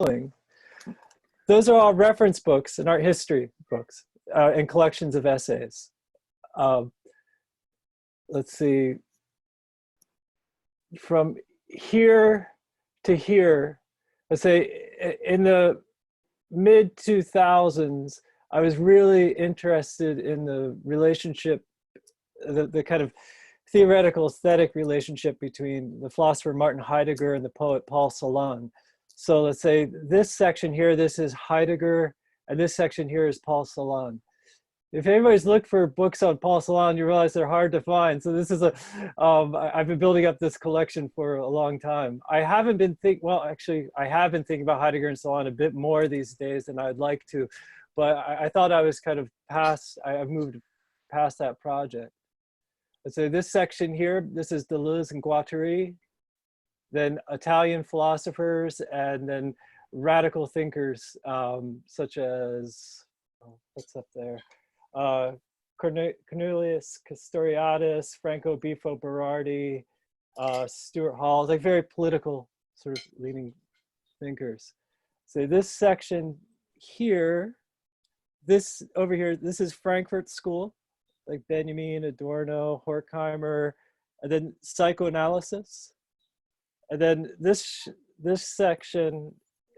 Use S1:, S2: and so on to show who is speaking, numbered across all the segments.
S1: doing. Those are all reference books and art history books and collections of essays. Let's see, from here to here, let's say in the mid 2000s, I was really interested in the relationship, the kind of theoretical aesthetic relationship between the philosopher Martin Heidegger and the poet Paul Salone. So let's say this section here, this is Heidegger, and this section here is Paul Salone. If anybody's looked for books on Paul Salone, you realize they're hard to find. So this is I've been building up this collection for a long time. I haven't been I have been thinking about Heidegger and Salone a bit more these days than I'd like to, but I thought I was kind of I've moved past that project. So this section here, this is Deleuze and Guattari, then Italian philosophers, and then radical thinkers such as, what's up there? Cornelius Castoriadis, Franco Bifo Berardi, Stuart Hall, like very political sort of leading thinkers. So this section here, this over here, this is Frankfurt School, like Benjamin, Adorno, Horkheimer, and then psychoanalysis. And then this section,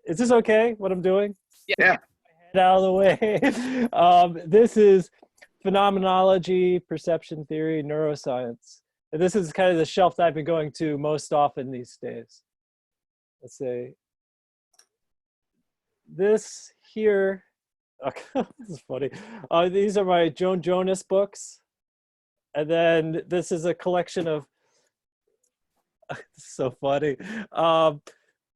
S1: is this okay, what I'm doing?
S2: Yeah.
S1: Head out of the way. This is phenomenology, perception theory, neuroscience. And this is kind of the shelf that I've been going to most often these days. Let's say this here, okay, this is funny. These are my Joan Jonas books. And then this is a collection of, so funny,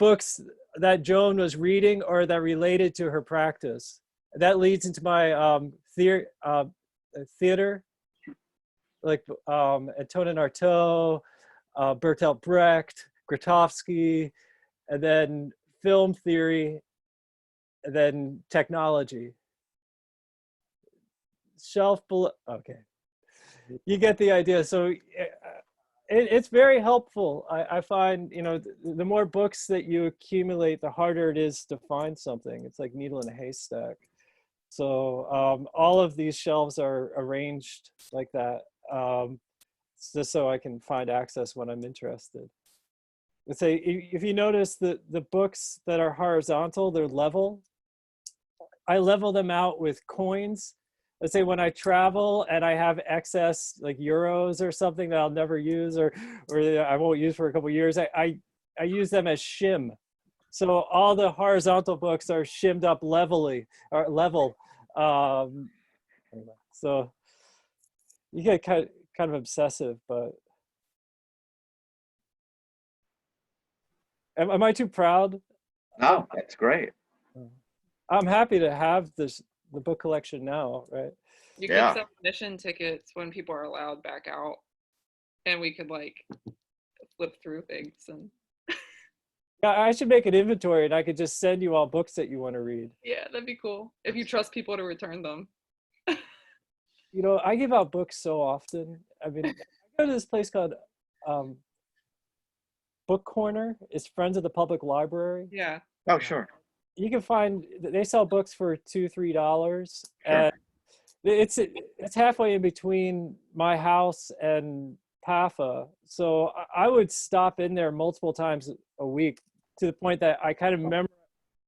S1: books that Joan was reading or that related to her practice. That leads into my theater, like Antonin Artaud, Bertolt Brecht, Grotowski, and then film theory, and then technology. Shelf below, okay. You get the idea. So it's very helpful. I find, you know, the more books that you accumulate, the harder it is to find something. It's like needle in a haystack. So all of these shelves are arranged like that, just so I can find access when I'm interested. Let's say, if you notice the books that are horizontal, they're level. I level them out with coins. Let's say when I travel and I have excess like euros or something that I'll never use or I won't use for a couple of years, I use them as shim. So all the horizontal books are shimmed up levelly or level. So you get kind of obsessive, but am I too proud?
S2: No, that's great.
S1: I'm happy to have the book collection now, right?
S3: You could sell admission tickets when people are allowed back out, and we could like flip through things. And
S1: yeah, I should make an inventory, and I could just send you all books that you want to read.
S3: Yeah, that'd be cool if you trust people to return them.
S1: You know, I give out books so often. I mean, I go to this place called Book Corner. It's Friends of the Public Library.
S3: Yeah.
S2: Oh, sure.
S1: You can find, they sell books for $2, $3, and it's halfway in between my house and PAFA. So I would stop in there multiple times a week to the point that I kind of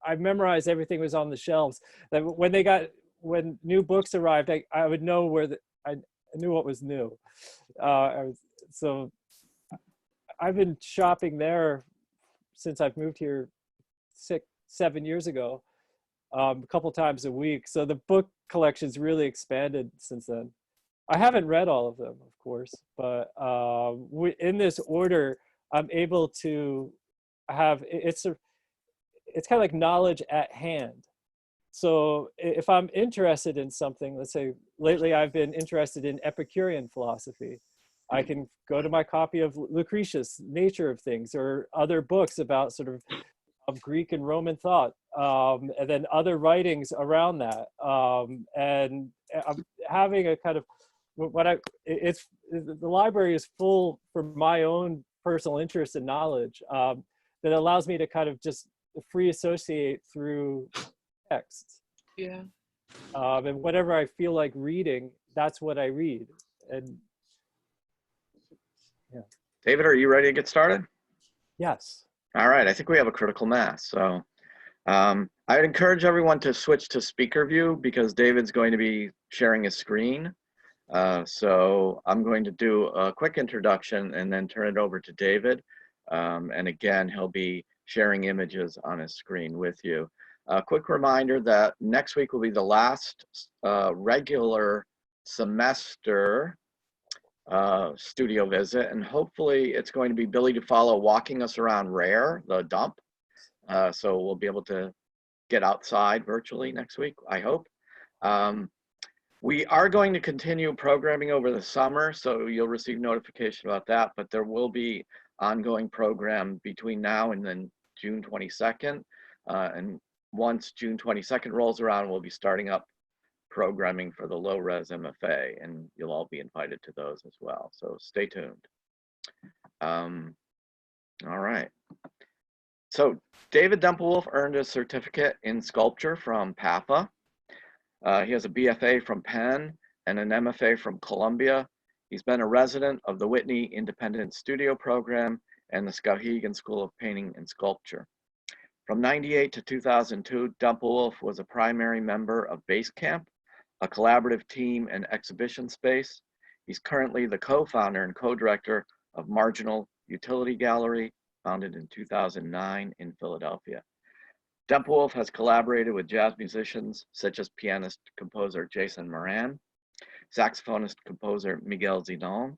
S1: I memorized everything was on the shelves. That when new books arrived, I would know where I knew what was new. So I've been shopping there since I've moved here 7 years ago, a couple times a week. So the book collection's really expanded since then. I haven't read all of them, of course, but in this order, I'm able to have, it's kind of like knowledge at hand. So if I'm interested in something, let's say lately I've been interested in Epicurean philosophy, I can go to my copy of Lucretius, Nature of Things, or other books about sort of Greek and Roman thought, and then other writings around that. And I'm having a kind of, the library is full for my own personal interest and knowledge that allows me to kind of just free associate through text.
S3: Yeah.
S1: And whatever I feel like reading, that's what I read. And yeah.
S2: David, are you ready to get started?
S1: Yes.
S2: All right, I think we have a critical mass. So I would encourage everyone to switch to speaker view because David's going to be sharing his screen. So I'm going to do a quick introduction and then turn it over to David. And again, he'll be sharing images on his screen with you. A quick reminder that next week will be the last regular semester studio visit, and hopefully it's going to be Billy DeFollow walking us around Rare, the dump. So we'll be able to get outside virtually next week, I hope. We are going to continue programming over the summer, so you'll receive notification about that, but there will be ongoing program between now and then June 22nd. And once June 22nd rolls around, we'll be starting up programming for the low-res MFA, and you'll all be invited to those as well, so stay tuned. All right. So David Dempewolf earned a certificate in sculpture from PAFA. He has a BFA from Penn and an MFA from Columbia. He's been a resident of the Whitney Independent Studio Program and the Skowhegan School of Painting and Sculpture. From '98 to 2002, Dempewolf was a primary member of Basecamp, a collaborative team and exhibition space. He's currently the co-founder and co-director of Marginal Utility Gallery, founded in 2009 in Philadelphia. Dempewolf has collaborated with jazz musicians such as pianist-composer Jason Moran, saxophonist-composer Miguel Zidane,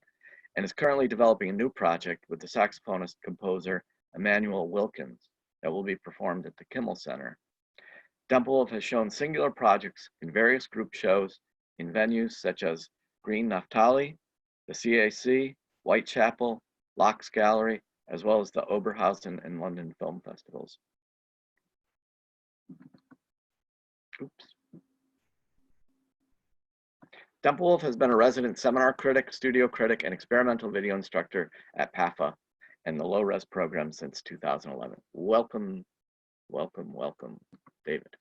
S2: and is currently developing a new project with the saxophonist-composer Emmanuel Wilkins that will be performed at the Kimmel Center. Dempewolf has shown singular projects in various group shows in venues such as Green Naftali, the CAC, Whitechapel, Locke's Gallery, as well as the Oberhausen and London Film Festivals. Oops. Dempewolf has been a resident seminar critic, studio critic, and experimental video instructor at PAFA and the low-res program since 2011. Welcome, welcome, welcome, David.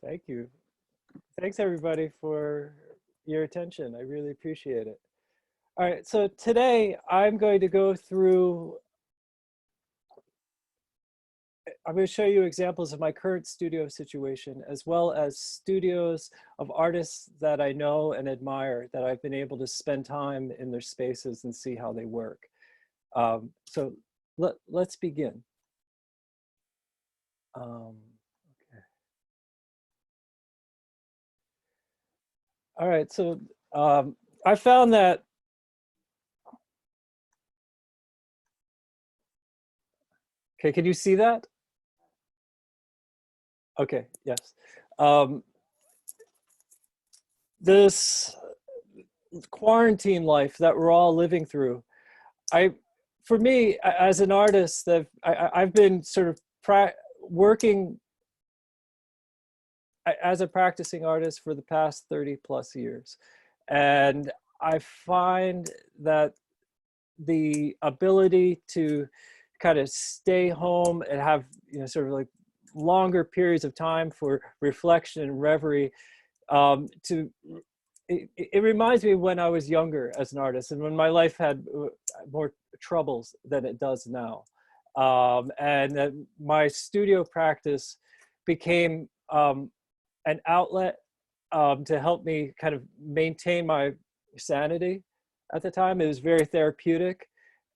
S1: Thank you. Thanks everybody for your attention. I really appreciate it. All right, so today I'm going to go through, I'm going to show you examples of my current studio situation, as well as studios of artists that I know and admire that I've been able to spend time in their spaces and see how they work. So let's begin. Okay. All right, so I found that okay, can you see that? Okay, yes. This quarantine life that we're all living through, for me, as an artist, I've been sort of working as a practicing artist for the past 30 plus years. And I find that the ability to kind of stay home and have, you know, sort of like longer periods of time for reflection and reverie, it reminds me of when I was younger as an artist and when my life had more troubles than it does now. And my studio practice became an outlet to help me kind of maintain my sanity at the time. It was very therapeutic.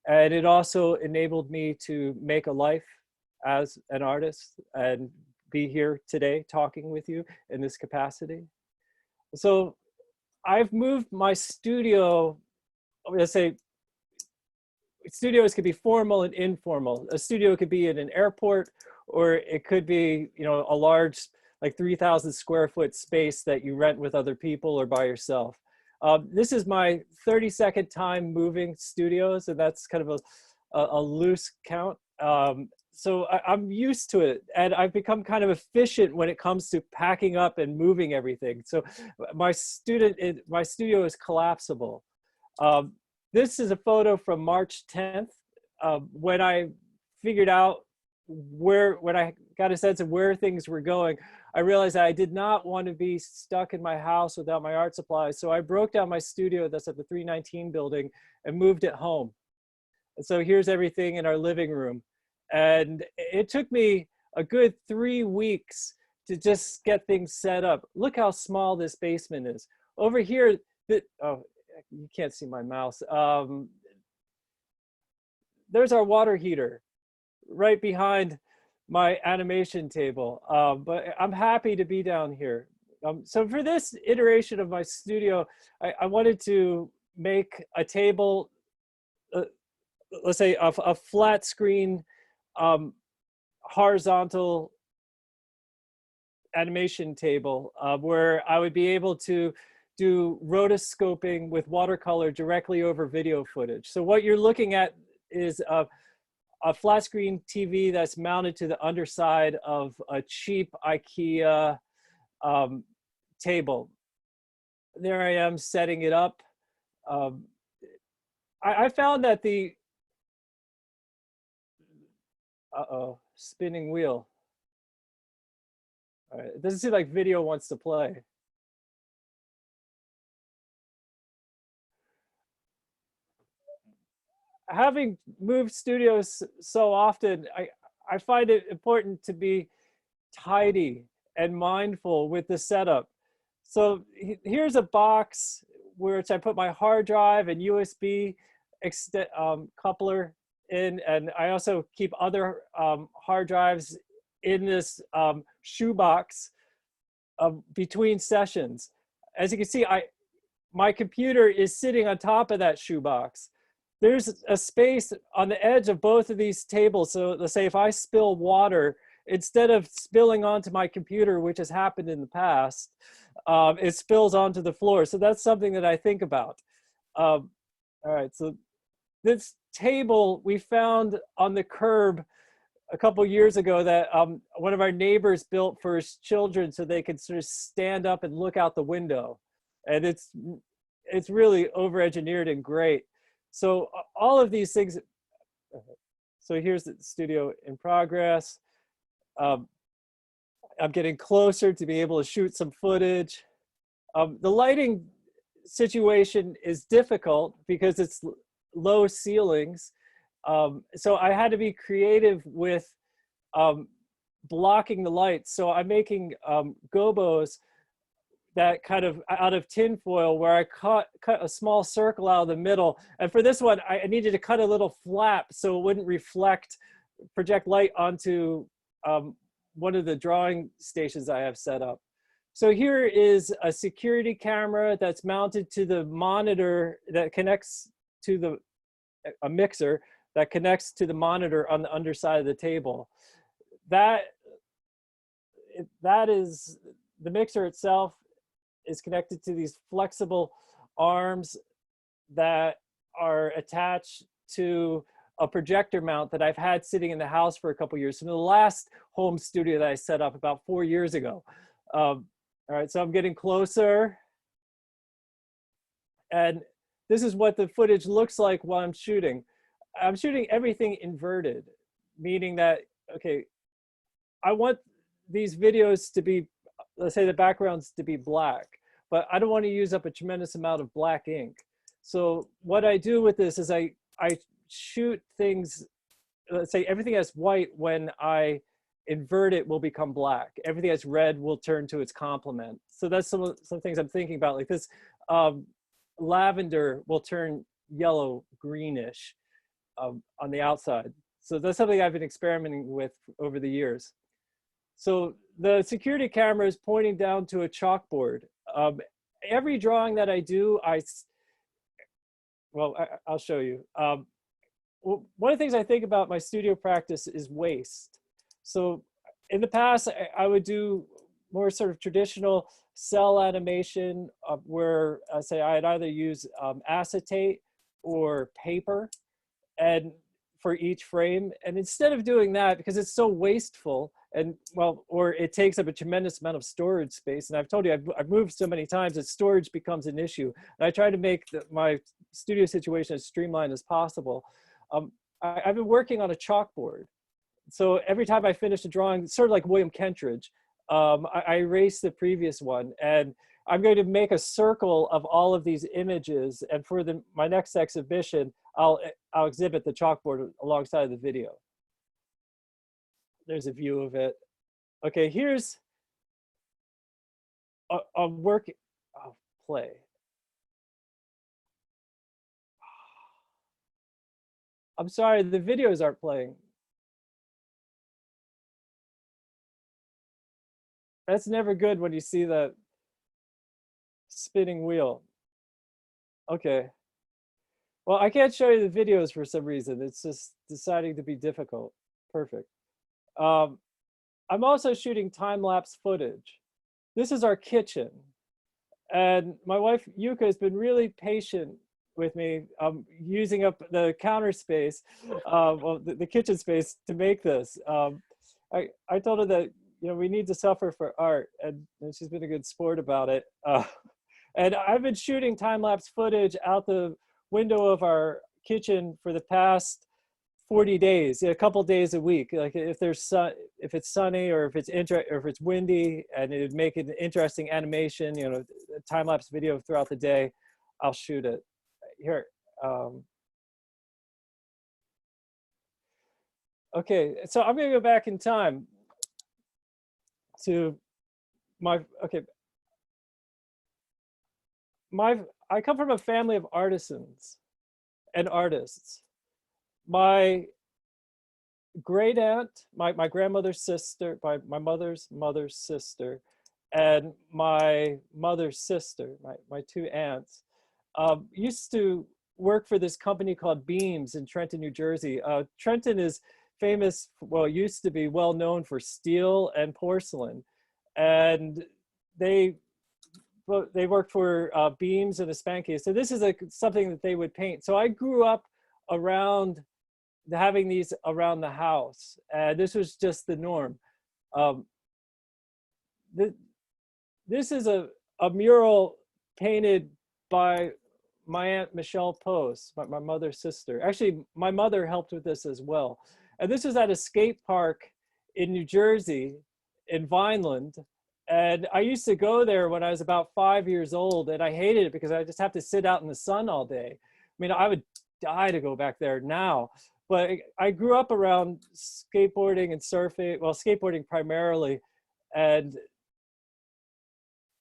S1: And it also enabled me to make a life as an artist and be here today talking with you in this capacity. So I've moved my studio, let's say, studios could be formal and informal. A studio could be in an airport, or it could be, you know, a large, like 3,000 square foot space that you rent with other people or by yourself. This is my 32nd time moving studios, and that's kind of a loose count. So I'm used to it, and I've become kind of efficient when it comes to packing up and moving everything. So my studio is collapsible. This is a photo from March 10th, when I figured out when I got a sense of where things were going, I realized that I did not want to be stuck in my house without my art supplies. So I broke down my studio that's at the 319 building and moved it home. And so here's everything in our living room. And it took me a good 3 weeks to just get things set up. Look how small this basement is. Over here, oh, you can't see my mouse. There's our water heater right behind my animation table. But I'm happy to be down here. So for this iteration of my studio, I wanted to make a table, let's say a flat screen, horizontal animation table where I would be able to do rotoscoping with watercolor directly over video footage. So what you're looking at is a flat screen TV that's mounted to the underside of a cheap IKEA table. There I am setting it up. I found that spinning wheel. All right, it doesn't seem like video wants to play. Having moved studios so often, I find it important to be tidy and mindful with the setup. So here's a box which I put my hard drive and USB coupler in, and I also keep other hard drives in this shoebox between sessions. As you can see, my computer is sitting on top of that shoebox. There's a space on the edge of both of these tables. So let's say if I spill water, instead of spilling onto my computer, which has happened in the past, it spills onto the floor. So that's something that I think about. All right, so this table we found on the curb a couple years ago that one of our neighbors built for his children so they could sort of stand up and look out the window. And it's really over-engineered and great. So all of these things, so here's the studio in progress. I'm getting closer to be able to shoot some footage. The lighting situation is difficult because it's low ceilings. So I had to be creative with blocking the lights. So I'm making gobos that kind of out of tin foil where I cut a small circle out of the middle. And for this one, I needed to cut a little flap so it wouldn't project light onto one of the drawing stations I have set up. So here is a security camera that's mounted to the monitor that connects to a mixer that connects to the monitor on the underside of the table. That is, the mixer itself is connected to these flexible arms that are attached to a projector mount that I've had sitting in the house for a couple years. From the last home studio that I set up about 4 years ago. All right, so I'm getting closer. And this is what the footage looks like while I'm shooting. I'm shooting everything inverted, meaning that, okay, I want these videos to be, let's say the backgrounds to be black, but I don't want to use up a tremendous amount of black ink. So what I do with this is I shoot things, let's say everything that's white, when I invert it will become black. Everything that's red will turn to its complement. So that's some things I'm thinking about, like this lavender will turn yellow greenish on the outside. So that's something I've been experimenting with over the years. So the security camera is pointing down to a chalkboard. Every drawing that I do, I'll show you. One of the things I think about my studio practice is waste. So in the past, I would do more sort of traditional cell animation where say I'd either use acetate or paper and for each frame. And instead of doing that, because it's so wasteful and or it takes up a tremendous amount of storage space. And I've told you, I've moved so many times that storage becomes an issue. And I try to make my studio situation as streamlined as possible. I've been working on a chalkboard So every time I finish a drawing, sort of like William Kentridge, I erase the previous one, and I'm going to make a circle of all of these images. And for my next exhibition, I'll exhibit the chalkboard alongside the video. There's a view of it. Okay, here's a work, play. I'm sorry, the videos aren't playing. That's never good when you see the spinning wheel. Okay. Well, I can't show you the videos for some reason. It's just deciding to be difficult. Perfect. I'm also shooting time-lapse footage. This is our kitchen. And my wife, Yuka, has been really patient with me, using up the counter space, well, the kitchen space to make this. I told her that, you know, we need to suffer for art, and she's been a good sport about it. And I've been shooting time-lapse footage out the window of our kitchen for the past 40 days, a couple days a week. Like if there's sun, if it's sunny, or if it's windy, and it'd make an interesting animation, you know, a time-lapse video throughout the day, I'll shoot it. Here. Okay, so I'm gonna go back in time to I come from a family of artisans and artists. My great aunt, my grandmother's sister, my mother's mother's sister, and my mother's sister, my two aunts, used to work for this company called Beams in Trenton, New Jersey. Trenton is famous, well, used to be well known for steel and porcelain. And they worked for Beams and a Spanky. So this is something that they would paint. So I grew up around having these around the house. This was just the norm. This is a mural painted by my Aunt Michelle Post, my mother's sister. Actually, my mother helped with this as well. And this was at a skate park in New Jersey, in Vineland. And I used to go there when I was about 5 years old, and I hated it because I just have to sit out in the sun all day. I mean, I would die to go back there now. But I grew up around skateboarding and surfing, well, skateboarding primarily. And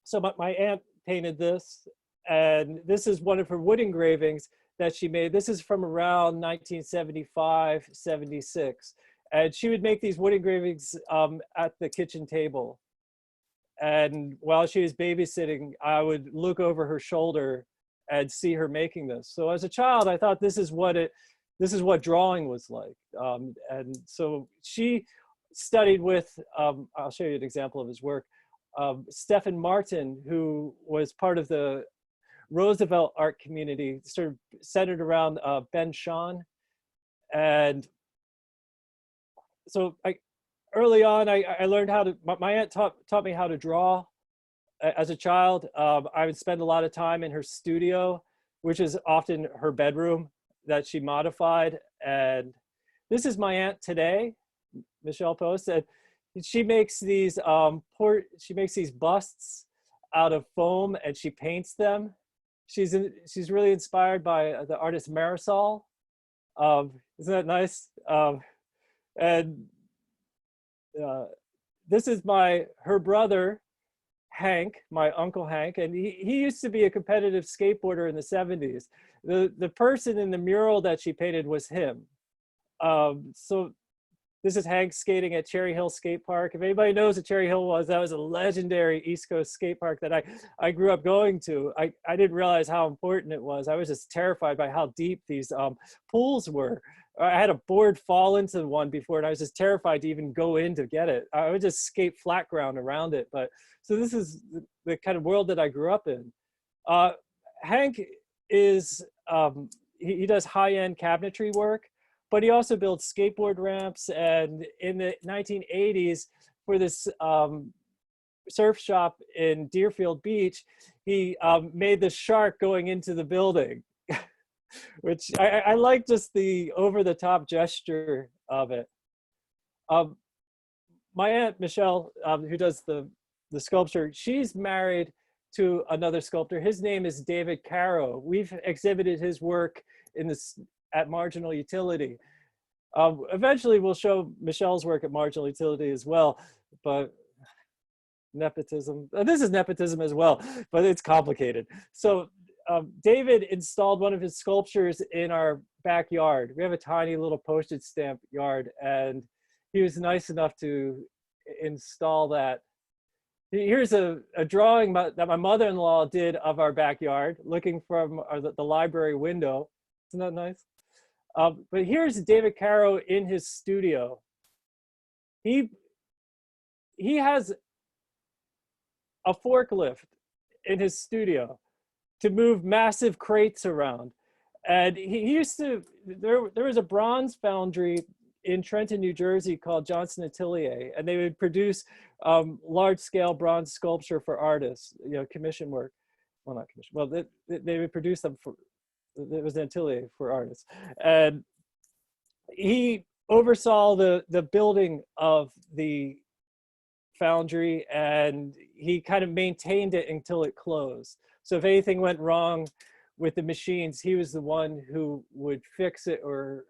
S1: so my aunt painted this, and this is one of her wood engravings that she made. This is from around 1975, 76. And she would make these wood engravings at the kitchen table. And while she was babysitting, I would look over her shoulder and see her making this. So as a child, I thought this is what drawing was like. And so she studied with, I'll show you an example of his work, Stefan Martin, who was part of the Roosevelt art community, sort of centered around Ben Shahn. And so early on, I learned how to, my aunt taught me how to draw as a child. I would spend a lot of time in her studio, which is often her bedroom that she modified. And this is my aunt today, Michelle Post. And she makes these busts out of foam, and she paints them. She's really inspired by the artist Marisol. Isn't that nice? This is her brother, Hank, my uncle Hank, and he used to be a competitive skateboarder in the 70s. The person in the mural that she painted was him. So this is Hank skating at Cherry Hill Skate Park. If anybody knows what Cherry Hill was, that was a legendary East Coast skate park that I grew up going to. I didn't realize how important it was. I was just terrified by how deep these pools were. I had a board fall into one before, and I was just terrified to even go in to get it. I would just skate flat ground around it. But so this is the kind of world that I grew up in. Hank is, he does high-end cabinetry work, but he also builds skateboard ramps. And in the 1980s, for this surf shop in Deerfield Beach, he made the shark going into the building. Which I like, just the over-the-top gesture of it. Um, my aunt Michelle, who does the sculpture, she's married to another sculptor. His name is David Caro. We've exhibited his work in this at Marginal Utility. Eventually, we'll show Michelle's work at Marginal Utility as well, but nepotism. This is nepotism as well, but it's complicated. So David installed one of his sculptures in our backyard. We have a tiny little postage stamp yard, and he was nice enough to install that. Here's a drawing that my mother-in-law did of our backyard, looking from the library window. Isn't that nice? But here's David Caro in his studio. He has a forklift in his studio to move massive crates around. And he used to, there was a bronze foundry in Trenton, New Jersey called Johnson Atelier, and they would produce large scale bronze sculpture for artists, commission work. Well, not commission, well, they would produce them for, it was an atelier for artists. And he oversaw the building of the foundry, and he kind of maintained it until it closed. So if anything went wrong with the machines, he was the one who would fix it, or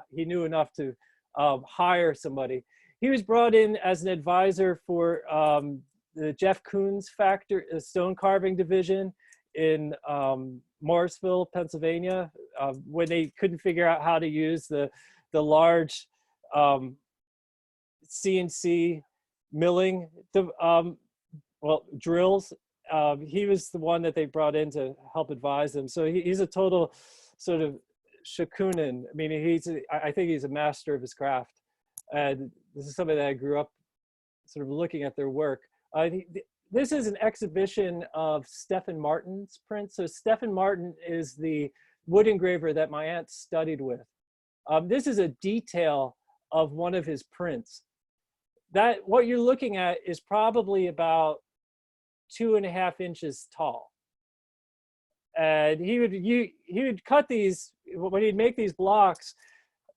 S1: he knew enough to hire somebody. He was brought in as an advisor for the Jeff Koons factory, stone carving division in Morrisville, Pennsylvania, when they couldn't figure out how to use the large CNC milling, drills. He was the one that they brought in to help advise them. So he's a total sort of shakunin. I mean, I think he's a master of his craft. And this is somebody that I grew up sort of looking at their work. This is an exhibition of Stefan Martin's prints. So Stefan Martin is the wood engraver that my aunt studied with. This is a detail of one of his prints. That what you're looking at is probably about 2.5 inches tall. And he would cut these, when he'd make these blocks,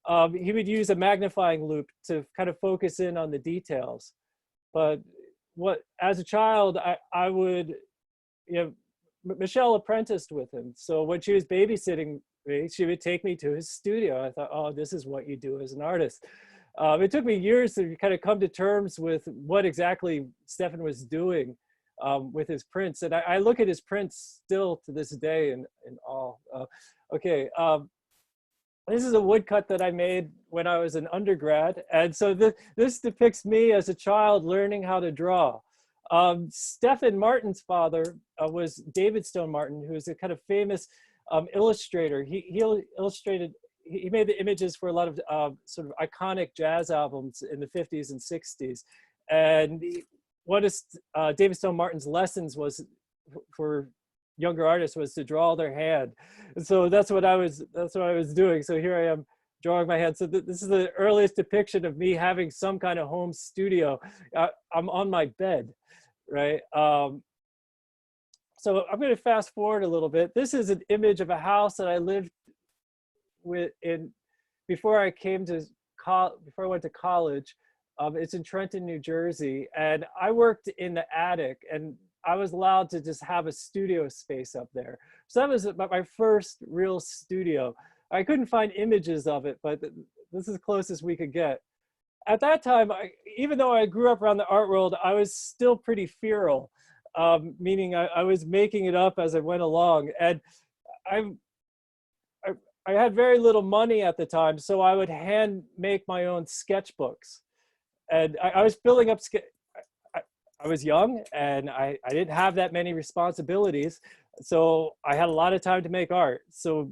S1: he would use a magnifying loupe to kind of focus in on the details. But as a child, I would, Michelle apprenticed with him. So when she was babysitting me, she would take me to his studio. I thought, oh, this is what you do as an artist. It took me years to kind of come to terms with what exactly Stefan was doing with his prints. And I look at his prints still to this day in awe. Okay, this is a woodcut that I made when I was an undergrad. And so this depicts me as a child learning how to draw. Stefan Martin's father was David Stone Martin, who is a kind of famous illustrator. He illustrated, he made the images for a lot of sort of iconic jazz albums in the 50s and 60s. And one of David Stone Martin's lessons was for younger artists was to draw their hand. And so that's what I was doing. So here I am drawing my hand. So this is the earliest depiction of me having some kind of home studio. I'm on my bed, right? So I'm going to fast forward a little bit. This is an image of a house that I lived before I went to college. It's in Trenton, New Jersey, and I worked in the attic, and I was allowed to just have a studio space up there. So that was my first real studio. I couldn't find images of it, but this is the closest we could get. At that time, even though I grew up around the art world, I was still pretty feral, meaning I was making it up as I went along. And I had very little money at the time, so I would hand make my own sketchbooks. And I was building up, I was young and I didn't have that many responsibilities. So I had a lot of time to make art. So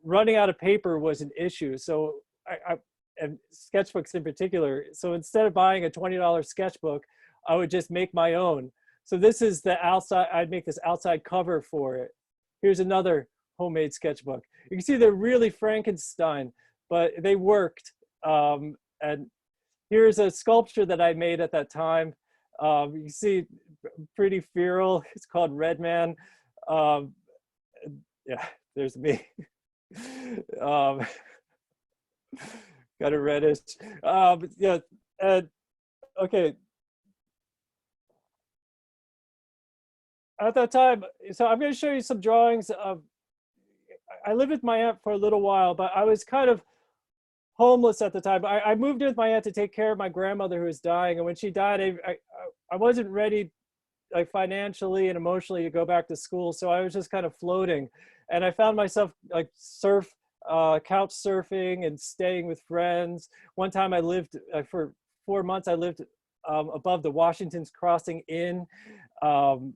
S1: running out of paper was an issue. So and sketchbooks in particular. So instead of buying a $20 sketchbook, I would just make my own. So this is the outside, I'd make this outside cover for it. Here's another homemade sketchbook. You can see they're really Frankenstein, but they worked. And here's a sculpture that I made at that time. You see, pretty feral. It's called Red Man. Yeah, there's me. Got a reddish. Yeah, And okay, at that time, so I'm going to show you some drawings of, I lived with my aunt for a little while, but I was kind of homeless at the time. I moved in with my aunt to take care of my grandmother who was dying. And when she died, I wasn't ready, like financially and emotionally, to go back to school. So I was just kind of floating. And I found myself like couch surfing and staying with friends. One time I lived for 4 months, I lived above the Washington's Crossing Inn,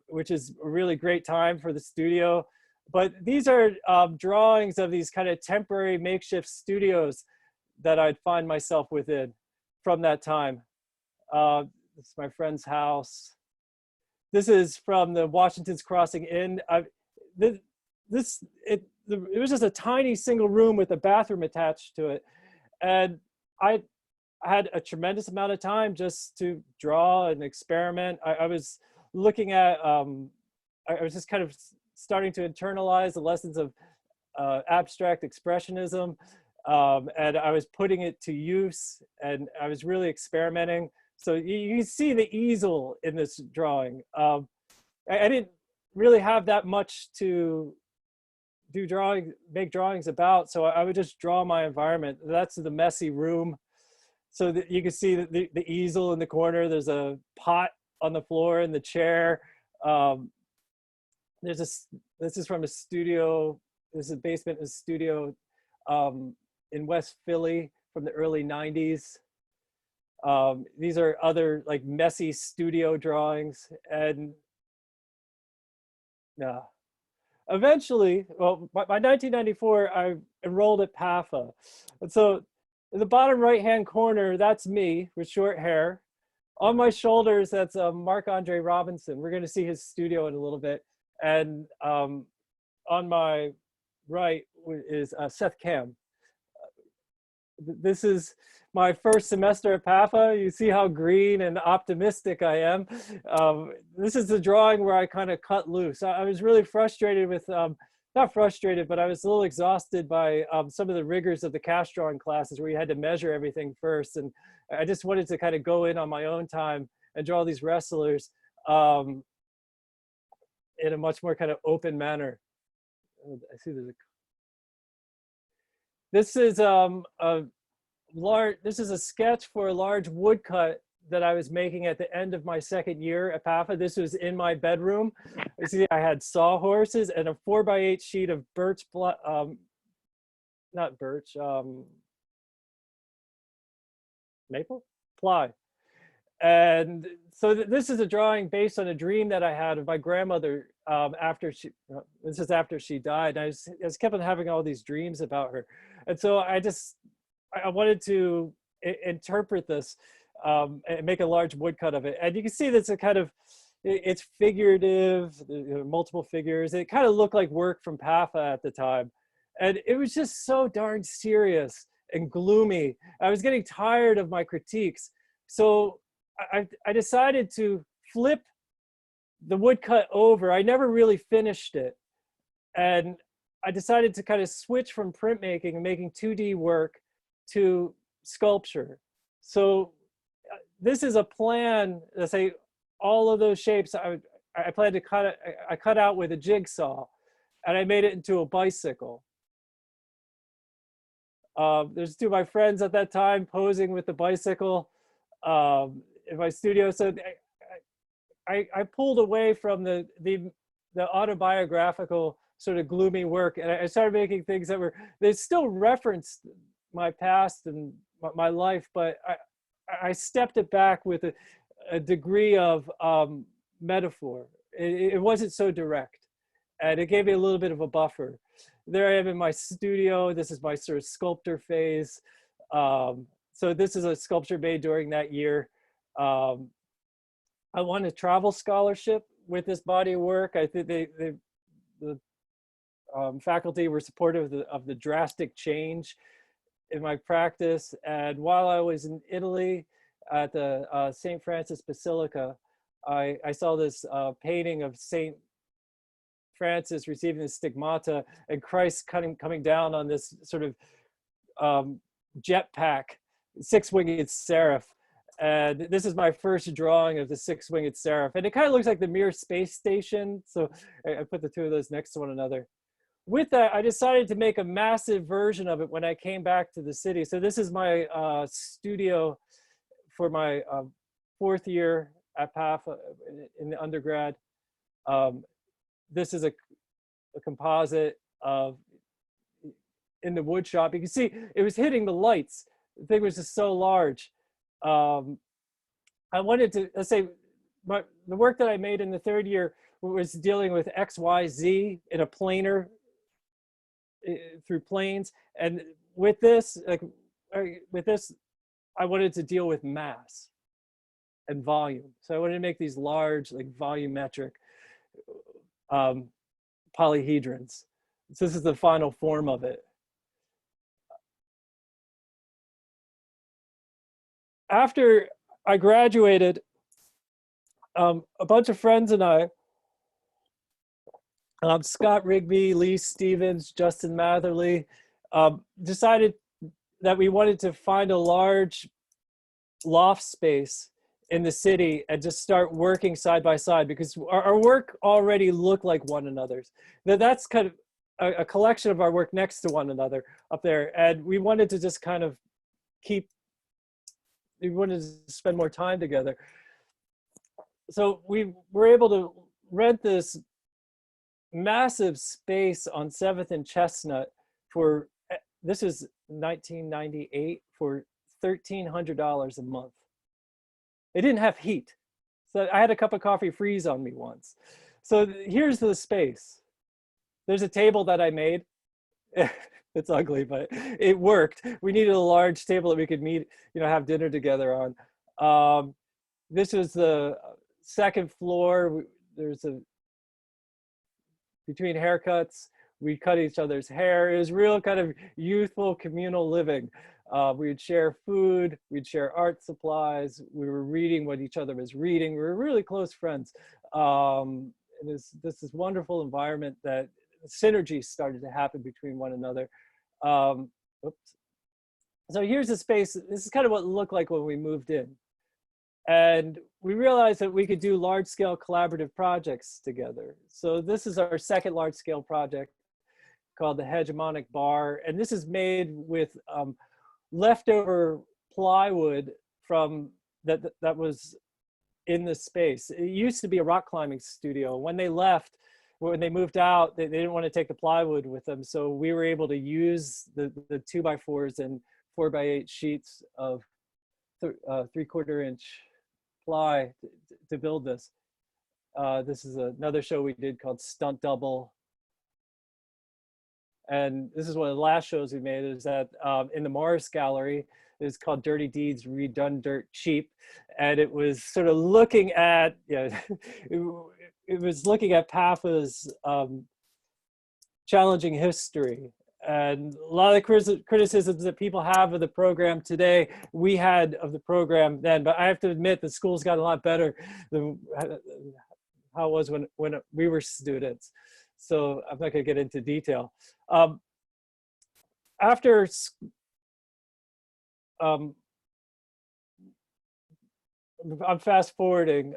S1: which is a really great time for the studio. But these are drawings of these kind of temporary makeshift studios that I'd find myself within from that time. This is my friend's house. This is from the Washington's Crossing Inn. It was just a tiny single room with a bathroom attached to it. And I had a tremendous amount of time just to draw and experiment. I was looking at, I was just kind of starting to internalize the lessons of abstract expressionism. And I was putting it to use, and I was really experimenting. So you can see the easel in this drawing. I didn't really have that much to make drawings about, so I would just draw my environment. That's the messy room. So that you can see the easel in the corner. There's a pot on the floor in the chair. This is from a studio. This is a basement in a studio in West Philly from the early 90s. These are other like messy studio drawings. And eventually, well, by 1994, I enrolled at PAFA. And so in the bottom right-hand corner, that's me with short hair. On my shoulders, that's Marc-Andre Robinson. We're going to see his studio in a little bit. And on my right is Seth Kam. This is my first semester at PAFA. You see how green and optimistic I am. This is the drawing where I kind of cut loose. I was really frustrated with, not frustrated, but I was a little exhausted by some of the rigors of the cash drawing classes where you had to measure everything first. And I just wanted to kind of go in on my own time and draw these wrestlers in a much more kind of open manner. I see there's a, this is this is a sketch for a large woodcut that I was making at the end of my second year at PAFA. This was in my bedroom. You see, I had sawhorses and a 4x8 sheet of birch, not birch, maple? Ply. And so this is a drawing based on a dream that I had of my grandmother after she, this is after she died. I just kept on having all these dreams about her. And so I wanted to interpret this and make a large woodcut of it. And you can see that's a kind of, it's figurative, multiple figures. It kind of looked like work from PAFA at the time. And it was just so darn serious and gloomy. I was getting tired of my critiques. So I decided to flip the woodcut over. I never really finished it. And I decided to kind of switch from printmaking and making 2D work to sculpture. So this is a plan, let's say all of those shapes I plan to cut it, I cut out with a jigsaw and I made it into a bicycle. There's two of my friends at that time posing with the bicycle in my studio. So I pulled away from the autobiographical sort of gloomy work, and I started making things that they still referenced my past and my life, but I stepped it back with a degree of metaphor. It wasn't so direct, and it gave me a little bit of a buffer. There I am in my studio. This is my sort of sculptor phase. So this is a sculpture made during that year. I won a travel scholarship with this body of work. I think the faculty were supportive of the drastic change in my practice. And while I was in Italy at the St. Francis Basilica, I saw this painting of St. Francis receiving the stigmata and Christ coming down on this sort of jetpack, six-winged seraph. And this is my first drawing of the six-winged seraph. And it kind of looks like the Mir space station. So I put the two of those next to one another. With that, I decided to make a massive version of it when I came back to the city. So this is my studio for my fourth year at PAFA in the undergrad. This is a composite of in the wood shop. You can see it was hitting the lights. The thing was just so large. I wanted to, let's say, the work that I made in the third year was dealing with X, Y, Z in a planar through planes. And with this, I wanted to deal with mass and volume. So I wanted to make these large, like volumetric polyhedrons. So this is the final form of it. After I graduated, a bunch of friends and I, Scott Rigby, Lee Stevens, Justin Matherly, decided that we wanted to find a large loft space in the city and just start working side by side, because our work already looked like one another's. That's kind of a collection of our work next to one another up there. And we wanted to just kind of we wanted to spend more time together. So we were able to rent this massive space on 7th and Chestnut for, this is 1998, for $1,300 a month. It didn't have heat. So I had a cup of coffee freeze on me once. So here's the space. There's a table that I made. It's ugly, but it worked. We needed a large table that we could meet, have dinner together on. This was the second floor. There's between haircuts, we cut each other's hair. It was real kind of youthful communal living. We'd share food, we'd share art supplies. We were reading what each other was reading. We were really close friends. And this is wonderful environment that synergy started to happen between one another. Oops. So here's a space. This is kind of what it looked like when we moved in. And we realized that we could do large-scale collaborative projects together. So this is our second large-scale project called the Hegemonic Bar. And this is made with leftover plywood from that was in the space. It used to be a rock climbing studio. When they left, when they moved out, they didn't want to take the plywood with them. So we were able to use the 2x4s and 4x8 sheets of 3/4 inch ply to build this. This is another show we did called Stunt Double. And this is one of the last shows we made, is that in the Morris Gallery. It's called Dirty Deeds Redone Dirt Cheap. And it was sort of looking at, it was looking at PAFA's challenging history. And a lot of the criticisms that people have of the program today, we had of the program then. But I have to admit, the school's got a lot better than how it was when we were students. So I'm not going to get into detail. After I'm fast forwarding.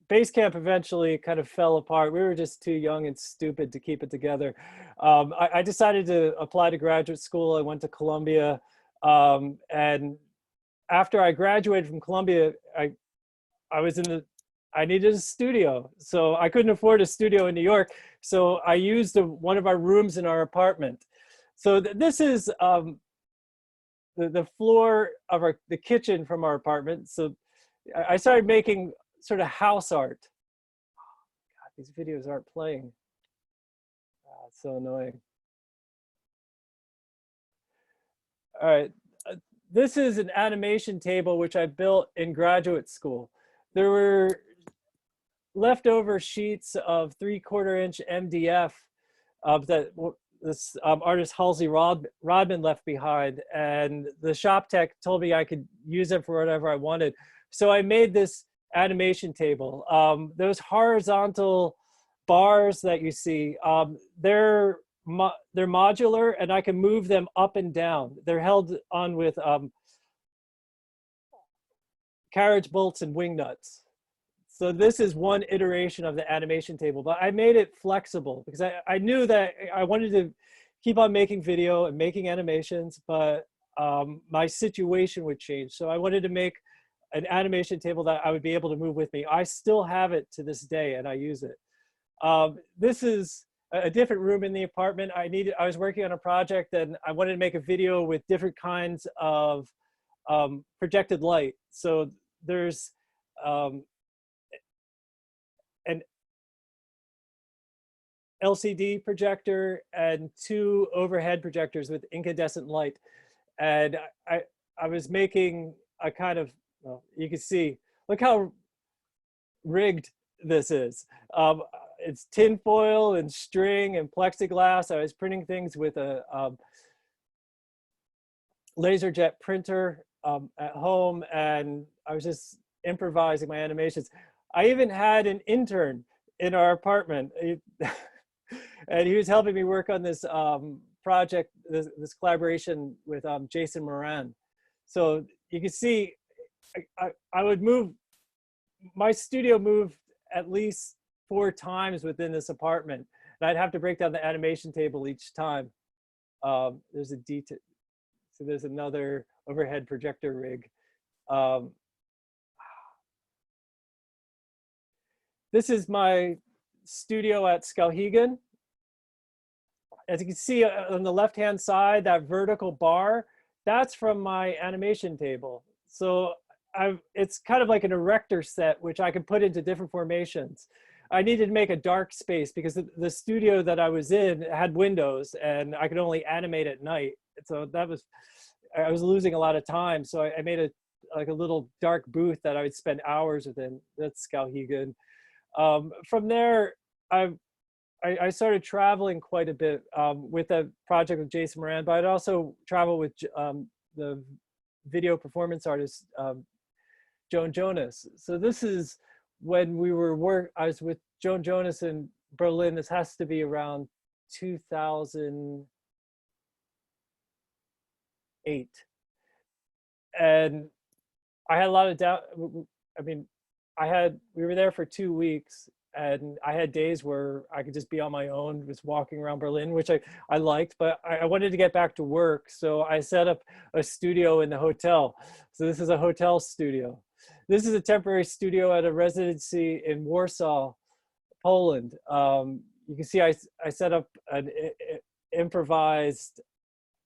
S1: Base camp eventually kind of fell apart. We were just too young and stupid to keep it together. I decided to apply to graduate school. I went to Columbia. And after I graduated from Columbia, I needed a studio. So I couldn't afford a studio in New York. So I used one of our rooms in our apartment. So this is the floor of the kitchen from our apartment. So I started making sort of house art. God, these videos aren't playing. It's so annoying. All right, this is an animation table which I built in graduate school. There were leftover sheets of 3/4 inch MDF that this artist Halsey Rodman left behind, and the shop tech told me I could use it for whatever I wanted. So I made this animation table. Those horizontal bars that you see, they're modular, and I can move them up and down. They're held on with carriage bolts and wing nuts. So this is one iteration of the animation table, but I made it flexible because I knew that I wanted to keep on making video and making animations, but my situation would change. So I wanted to make an animation table that I would be able to move with me. I still have it to this day and I use it. This is a different room in the apartment. I was working on a project and I wanted to make a video with different kinds of projected light. So there's an LCD projector and 2 overhead projectors with incandescent light. And I was making a kind of, well, you can see, look how rigged this is. It's tin foil and string and plexiglass. I was printing things with a laser jet printer at home, and I was just improvising my animations. I even had an intern in our apartment, and he was helping me work on this project, this collaboration with Jason Moran. So you can see, I would move, my studio moved at least 4 times within this apartment, and I'd have to break down the animation table each time. There's a detail, so there's another overhead projector rig. This is my studio at Skowhegan. As you can see on the left-hand side, that vertical bar, that's from my animation table. So it's kind of like an erector set, which I can put into different formations. I needed to make a dark space because the studio that I was in had windows and I could only animate at night. So that was, I was losing a lot of time. So I made like a little dark booth that I would spend hours within. That's Skowhegan. From there, I started traveling quite a bit with a project with Jason Moran, but I'd also travel with the video performance artist, Joan Jonas. So this is when I was with Joan Jonas in Berlin. This has to be around 2008. And I had a lot of doubt. I mean, we were there for 2 weeks, and I had days where I could just be on my own, just walking around Berlin, which I liked, but I wanted to get back to work. So I set up a studio in the hotel. So this is a hotel studio. This is a temporary studio at a residency in Warsaw, Poland. You can see I set up an improvised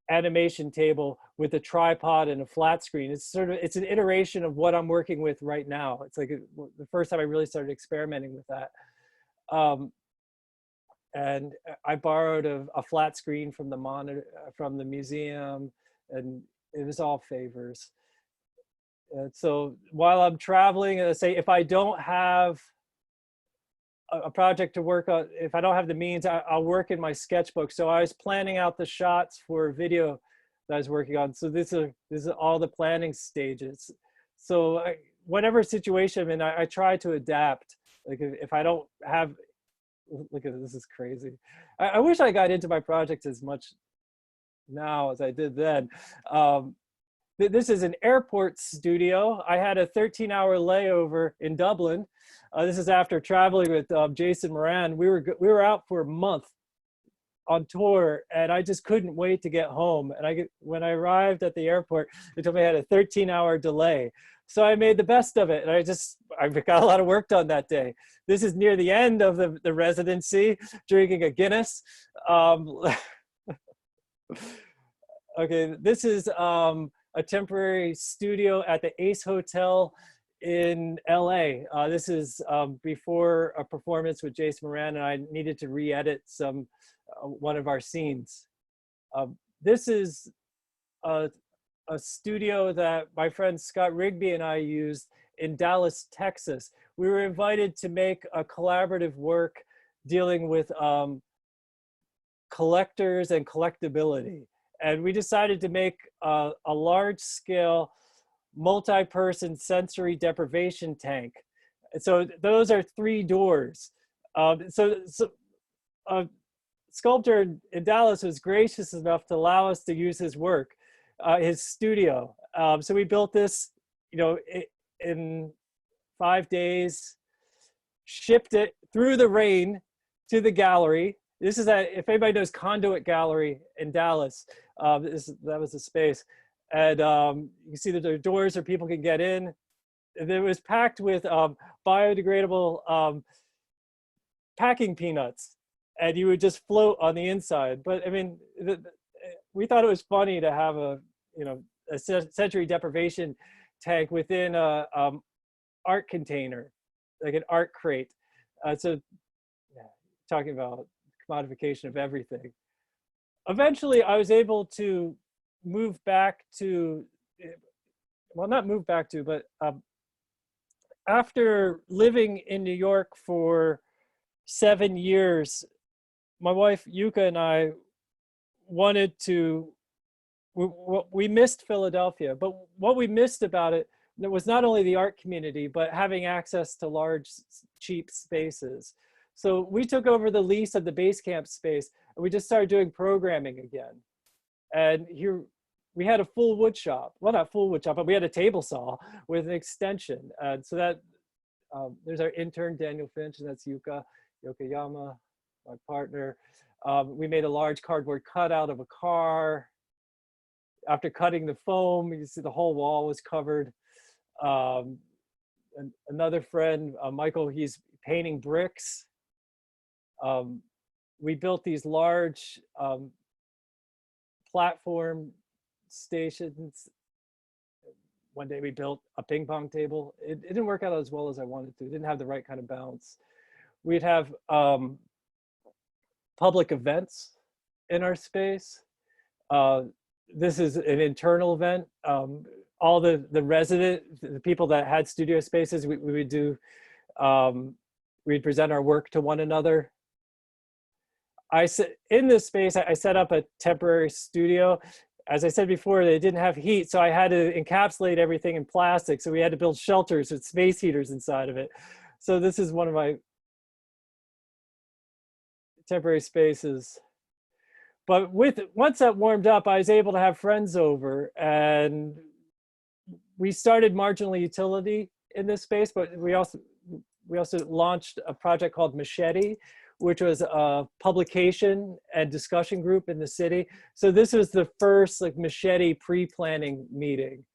S1: animation table with a tripod and a flat screen. It's an iteration of what I'm working with right now. It's like the first time I really started experimenting with that. And I borrowed a flat screen from the monitor, from the museum, and it was all favors. So while I'm traveling, I say if I don't have a project to work on, if I don't have the means, I'll work in my sketchbook. So I was planning out the shots for a video that I was working on. So this is all the planning stages. So whatever situation I'm in, I try to adapt. Like if I don't have, look at this is crazy. I wish I got into my project as much now as I did then. This is an airport studio. I had a 13-hour layover in Dublin. This is after traveling with Jason Moran. We were out for a month on tour, and I just couldn't wait to get home. And when I arrived at the airport, they told me I had a 13-hour delay. So I made the best of it, and I got a lot of work done that day. This is near the end of the residency, drinking a Guinness. Okay, this is a temporary studio at the Ace Hotel in LA. This is before a performance with Jason Moran, and I needed to re-edit one of our scenes. This is a studio that my friend Scott Rigby and I used in Dallas, Texas. We were invited to make a collaborative work dealing with collectors and collectability. And we decided to make a large-scale, multi-person sensory deprivation tank. And so those are 3 doors. Sculptor in Dallas was gracious enough to allow us to use his work, his studio. So we built this, in 5 days, shipped it through the rain to the gallery. This is if anybody knows Conduit Gallery in Dallas, that was the space. And you can see that there are doors where people can get in. And it was packed with biodegradable packing peanuts, and you would just float on the inside. But I mean, we thought it was funny to have a sensory deprivation tank within a art container, like an art crate. So yeah, talking about commodification of everything. Eventually, I was able to move back to, well, not move back to, but after living in New York for 7 years, my wife Yuka and I wanted to, we missed Philadelphia, but what we missed about it was not only the art community, but having access to large, cheap spaces. So we took over the lease of the Basecamp space, and we just started doing programming again. And here we had a full wood shop. Well, not full wood shop, but we had a table saw with an extension. And so that, there's our intern, Daniel Finch, and that's Yuka Yokoyama, my partner. We made a large cardboard cutout of a car. After cutting the foam, you see the whole wall was covered. And another friend, Michael, he's painting bricks. We built these large platform stations. One day we built a ping pong table. It didn't work out as well as I wanted to. It didn't have the right kind of balance. We'd have public events in our space. This is an internal event. All the people that had studio spaces, we would do, we'd present our work to one another. In this space, I set up a temporary studio. As I said before, they didn't have heat, so I had to encapsulate everything in plastic. So we had to build shelters with space heaters inside of it. So this is one of my temporary spaces. But once that warmed up, I was able to have friends over, and we started Marginal Utility in this space, but we also launched a project called Machete, which was a publication and discussion group in the city. So this was the first like Machete pre-planning meeting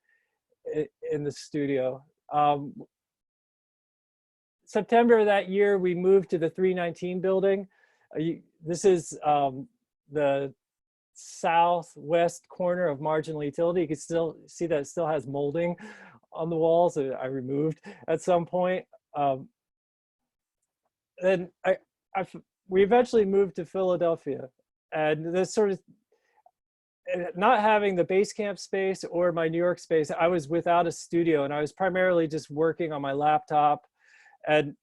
S1: in the studio. September of that year, we moved to the 319 building. This is the southwest corner of Marginal Utility. You can still see that it still has molding on the walls that I removed at some point. Then we eventually moved to Philadelphia, and this sort of, not having the Basecamp space or my New York space, I was without a studio, and I was primarily just working on my laptop. And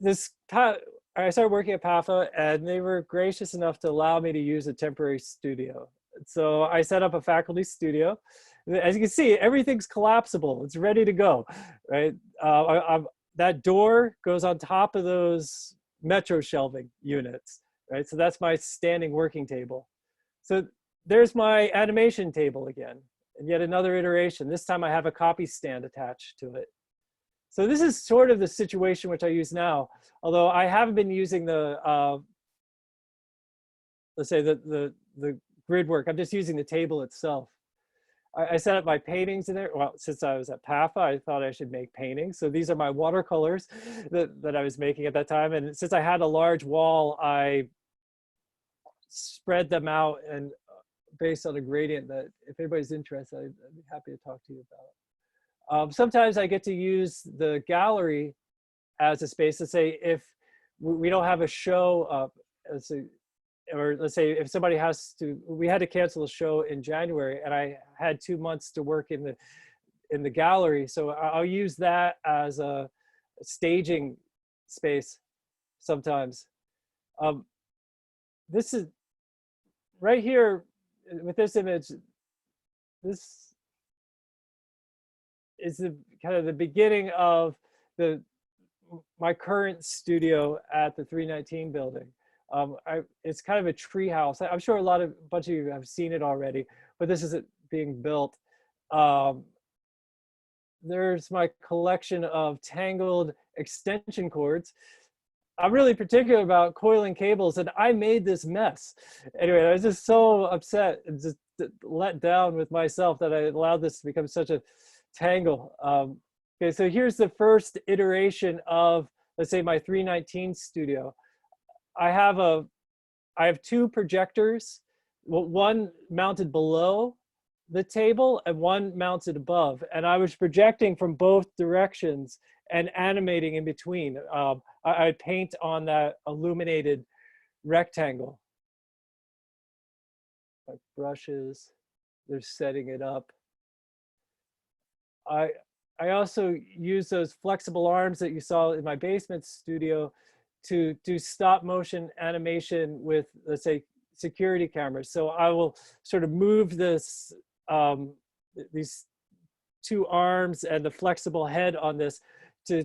S1: I started working at PAFA, and they were gracious enough to allow me to use a temporary studio. So I set up a faculty studio. As you can see, everything's collapsible. It's ready to go, right? That door goes on top of those metro shelving units, right? So that's my standing working table. So there's my animation table again, and yet another iteration. This time I have a copy stand attached to it. So this is sort of the situation which I use now, although I haven't been using the, let's say the grid work. I'm just using the table itself. I set up my paintings in there. Well, since I was at PAFA, I thought I should make paintings. So these are my watercolors that I was making at that time. And since I had a large wall, I spread them out and based on a gradient that if anybody's interested, I'd be happy to talk to you about. Sometimes I get to use the gallery as a space to say, if we don't have a show, or let's say if somebody we had to cancel a show in January, and I had 2 months to work in the gallery. So I'll use that as a staging space sometimes. This is right here with this image. This is the kind of the beginning of my current studio at the 319 building. It's kind of a tree house. I'm sure a bunch of you have seen it already, but this is it being built. there's my collection of tangled extension cords. I'm really particular about coiling cables, and I made this mess. Anyway, I was just so upset and just let down with myself that I allowed this to become such a tangle. Okay, so here's the first iteration of, let's say, my 319 studio. I have two projectors, one mounted below the table and one mounted above, and I was projecting from both directions and animating in between. I paint on that illuminated rectangle. My brushes, they're setting it up. I also use those flexible arms that you saw in my basement studio to do stop motion animation with, let's say, security cameras. So I will sort of move this, these two arms and the flexible head on this to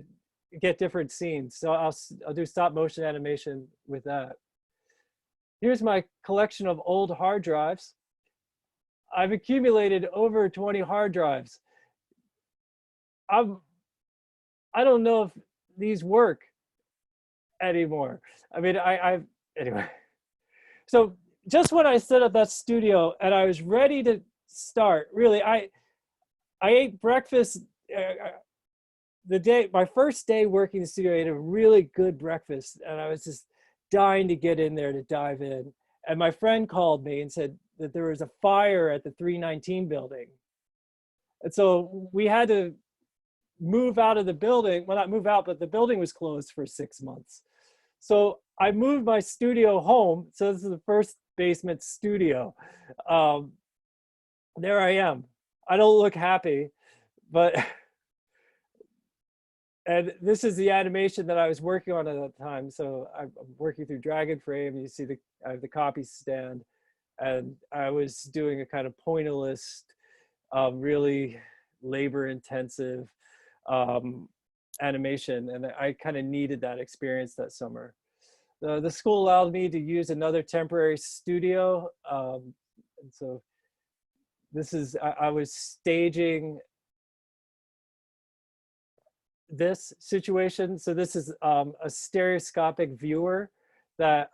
S1: get different scenes. So I'll do stop motion animation with that. Here's my collection of old hard drives. I've accumulated over 20 hard drives. I don't know if these work anymore. I mean, anyway. So just when I set up that studio and I was ready to start, really, I ate breakfast my first day working in the studio. I ate a really good breakfast, and I was just dying to get in there to dive in. And my friend called me and said that there was a fire at the 319 building. And so we had to move out of the building. Well, not move out, but the building was closed for 6 months. So I moved my studio home. So this is the first basement studio. There I am. I don't look happy, but, and this is the animation that I was working on at that time. So I'm working through Dragon Frame. You see I have the copy stand, and I was doing a kind of pointillist, really labor intensive animation, and I kind of needed that experience that summer. The school allowed me to use another temporary studio, and so this is, I was staging this situation. So this is a stereoscopic viewer that,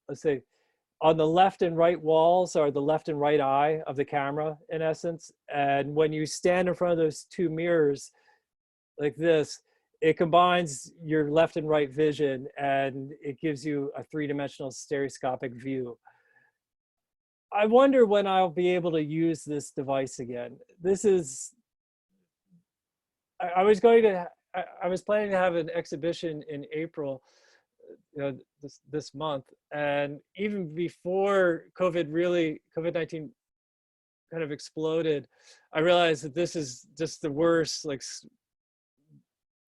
S1: let's say, on the left and right walls are the left and right eye of the camera, in essence. And when you stand in front of those two mirrors like this, it combines your left and right vision, and it gives you a three-dimensional stereoscopic view. I wonder when I'll be able to use this device again. This is, I was planning to have an exhibition in April, this month, and even before COVID-19 kind of exploded, I realized that this is just the worst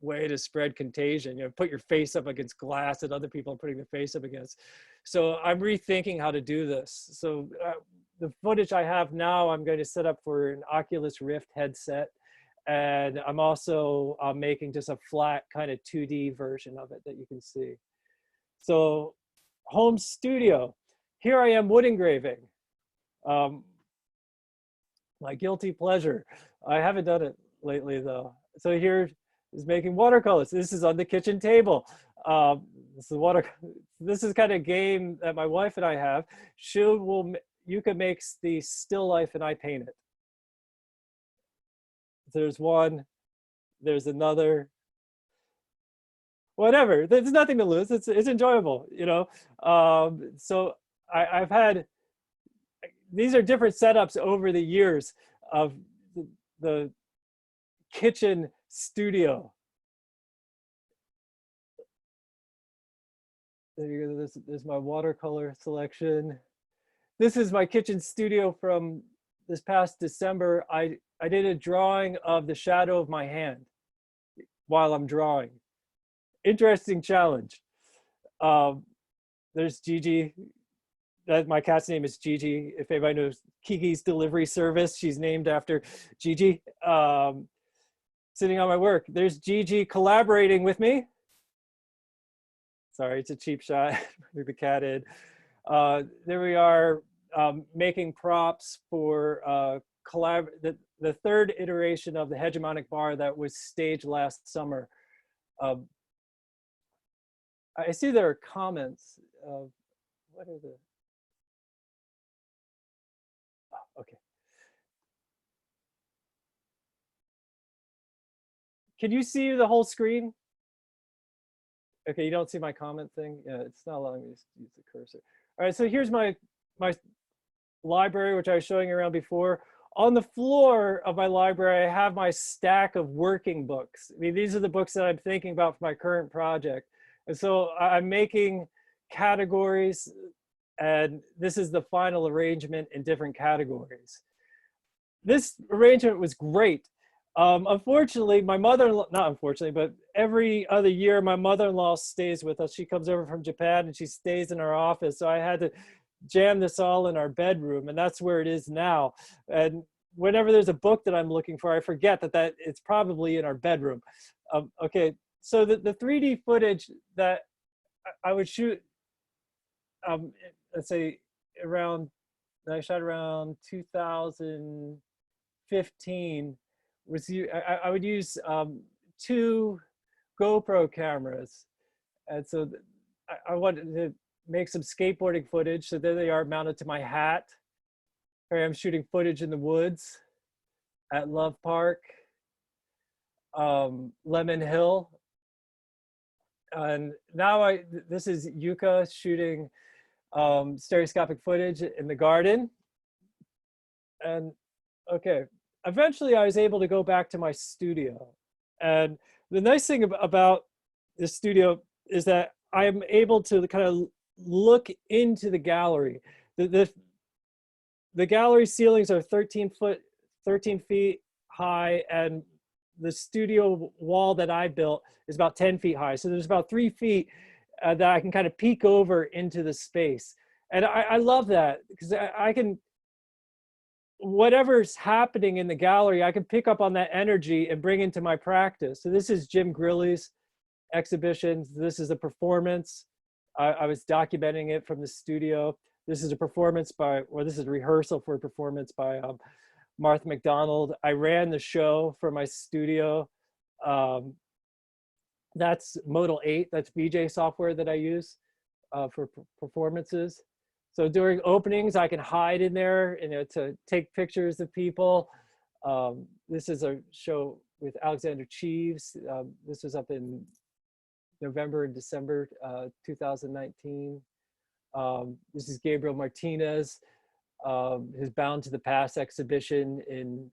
S1: way to spread contagion. Put your face up against glass that other people are putting their face up against. So I'm rethinking how to do this. So the footage I have now, I'm going to set up for an Oculus Rift headset. And I'm also making just a flat kind of 2D version of it that you can see. So home studio, here I am wood engraving. My guilty pleasure. I haven't done it lately though. So here is making watercolors. This is on the kitchen table. This is kind of a game that my wife and I have. Yuka makes the still life and I paint it. There's one, there's another, whatever. There's nothing to lose. It's enjoyable, So I've had, these are different setups over the years of the kitchen studio. There you go. There's my watercolor selection. This is my kitchen studio from this past December. I did a drawing of the shadow of my hand while I'm drawing. Interesting challenge. There's Gigi. My cat's name is Gigi. If anybody knows Kiki's Delivery Service, she's named after Gigi. Sitting on my work. There's Gigi collaborating with me. Sorry, it's a cheap shot. Move the cat in. There we are, making props for the third iteration of the Hegemonic Bar that was staged last summer. I see there are comments. What are the? Oh, okay. Can you see the whole screen? Okay, you don't see my comment thing? Yeah, it's not allowing me to use the cursor. All right, so here's my library, which I was showing you around before. On the floor of my library, I have my stack of working books. I mean, these are the books that I'm thinking about for my current project. And so I'm making categories, and this is the final arrangement in different categories. This arrangement was great. Unfortunately, my mother-in-law, not unfortunately, but every other year, my mother-in-law stays with us. She comes over from Japan and she stays in our office. So I had to jam this all in our bedroom, and that's where it is now. And whenever there's a book that I'm looking for, I forget that it's probably in our bedroom. Okay, so the 3D footage that I would shoot, let's say I shot around 2015, I would use 2 GoPro cameras. And so I wanted to make some skateboarding footage. So there they are mounted to my hat. Here I'm shooting footage in the woods at Love Park, Lemon Hill. And now this is Yuka shooting stereoscopic footage in the garden. And okay, eventually I was able to go back to my studio. And the nice thing about the studio is that I'm able to kind of look into the gallery. The gallery ceilings are 13 feet high, and the studio wall that I built is about 10 feet high. So there's about 3 feet that I can kind of peek over into the space. And I love that, because I can, whatever's happening in the gallery, I can pick up on that energy and bring into my practice. So this is Jim Grilly's exhibition. This is a performance. I was documenting it from the studio. This is a performance this is a rehearsal for a performance by Martha McDonald. I ran the show for my studio. That's Modal 8, that's VJ software that I use for performances. So during openings, I can hide in there, to take pictures of people. This is a show with Alexander Cheeves. This was up in November and December 2019. This is Gabriel Martinez, his Bound to the Past exhibition in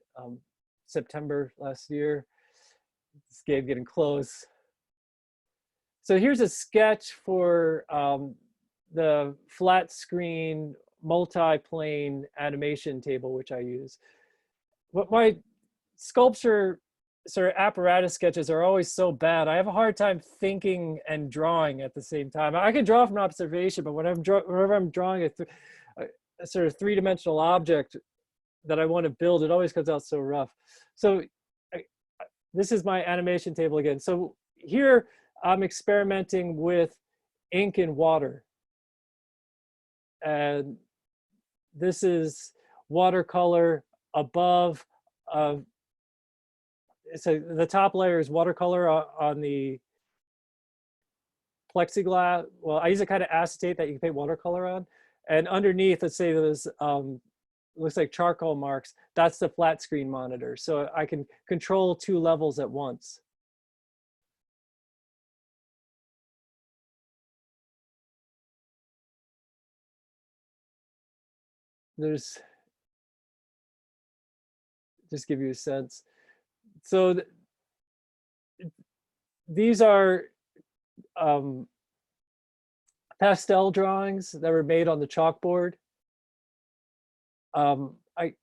S1: September last year. This Gabe getting close. So here's a sketch for the flat screen multi-plane animation table, which I use. What my sculpture sort of apparatus sketches are always so bad. I have a hard time thinking and drawing at the same time. I can draw from observation, but whenever I'm drawing a sort of 3-dimensional object that I want to build, it always comes out so rough. So this is my animation table again. So here I'm experimenting with ink and water. And this is watercolor above. So the top layer is watercolor on the plexiglass. Well, I use a kind of acetate that you can paint watercolor on. And underneath, let's say there's, looks like charcoal marks. That's the flat screen monitor. So I can control 2 levels at once. There's, just give you a sense. So these are pastel drawings that were made on the chalkboard. I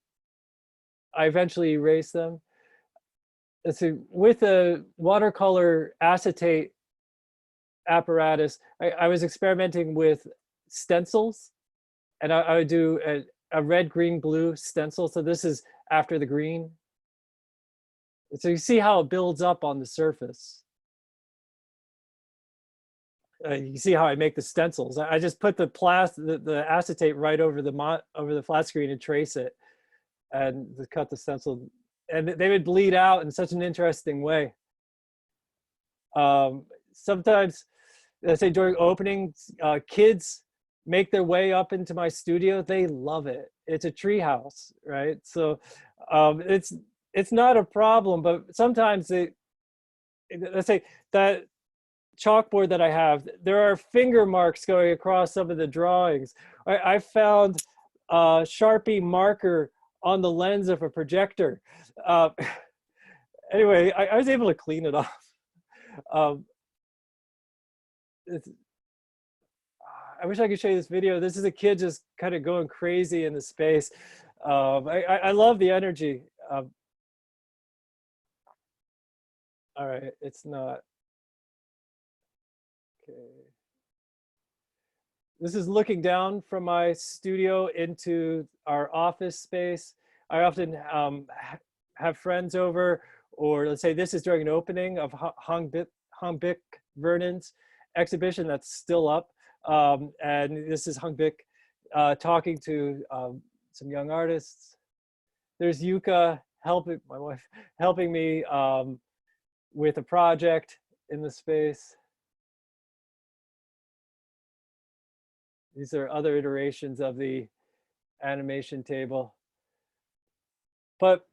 S1: eventually erased them. Let's see, with a watercolor acetate apparatus, I was experimenting with stencils, and I would do a red, green, blue stencil. So this is after the green. So you see how it builds up on the surface. You see how I make the stencils. I just put the acetate right over the flat screen and trace it. and to cut the stencil, and they would bleed out in such an interesting way. Sometimes, let's say during openings, kids make their way up into my studio. They love it. It's a tree house, right? So it's not a problem, but sometimes let's say that chalkboard that I have, there are finger marks going across some of the drawings. I found a Sharpie marker on the lens of a projector. Anyway, I was able to clean it off. I wish I could show you this video. This is a kid just kind of going crazy in the space. I love the energy. All right, it's not. Okay. This is looking down from my studio into our office space. I often have friends over, or let's say this is during an opening of Hong Bick Vernon's exhibition that's still up. And this is Hong Bick talking to some young artists. There's Yuka my wife, helping me with a project in the space. These are other iterations of the animation table. But